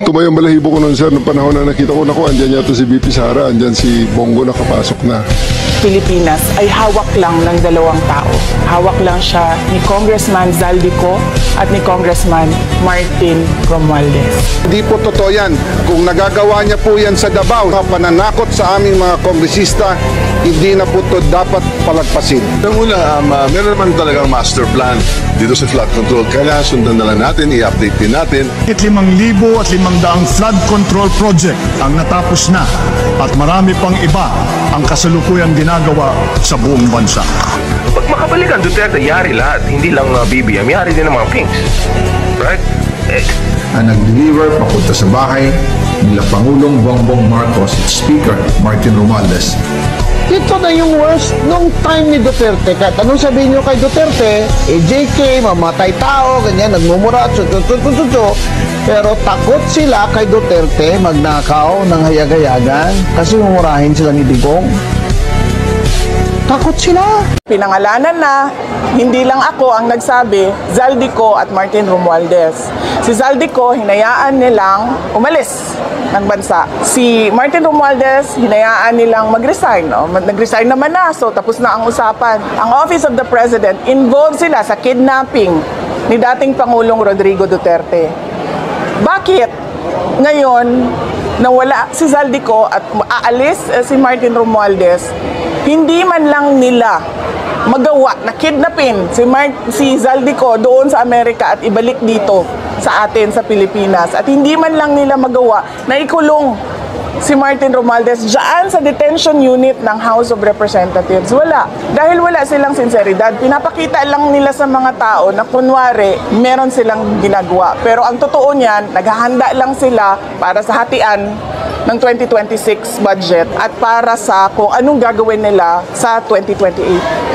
Tumayong balahibo ko nun, sir, noong panahon na nakita ko, naku, andyan yata si VP Sara, andyan si Bongo nakapasok na. Pilipinas ay hawak lang ng dalawang tao. Hawak lang siya ni Congressman Zaldico at ni Congressman Martin Romualdez. Hindi po totoo yan. Kung nagagawa niya po yan sa Davao, mga pananakot sa aming mga kongresista, hindi na po ito dapat palagpasin. Una, meron naman talagang master plan dito sa flood control. Kaya sundan na lang natin, i-update din natin. 5,500 flood control project ang natapos na at marami pang iba ang kasalukuyang ginagawa sa buong bansa. Pag makabalikan Duterte, yari lahat. Hindi lang BBM, yari din ang mga Pinks. Right? Ang nag-deliver papunta sa bahay nila Pangulong Bongbong Marcos at Speaker Martin Romualdez. Ito na yung worst nung time ni Duterte. Kahit anong sabihin nyo kay Duterte, JK, mamatay tao, ganyan, nagmumura, pero takot sila kay Duterte magnakaw ng hayag-hayagan kasi mumurahin sila ni Digong. Takot sila. Pinangalanan na, hindi lang ako ang nagsabi, Zaldico at Martin Romualdez. Si Zaldico, hinayaan nilang umalis ng bansa. Si Martin Romualdez, hinayaan nilang mag-resign. No? Nag-resign naman na, so tapos na ang usapan. Ang Office of the President, involved sila sa kidnapping ni dating Pangulong Rodrigo Duterte. Bakit ngayon nawala si Zaldico at aalis si Martin Romualdez, hindi man lang nila magawa na kidnapin si Zaldico doon sa Amerika at ibalik dito sa atin sa Pilipinas. At hindi man lang nila magawa na ikulong si Martin Romualdez dyan sa detention unit ng House of Representatives. Wala. Dahil wala silang sinseridad. Pinapakita lang nila sa mga tao na kunwari meron silang ginagawa. Pero ang totoo niyan, naghahanda lang sila para sa hatian ng 2026 budget at para sa kung anong gagawin nila sa 2028.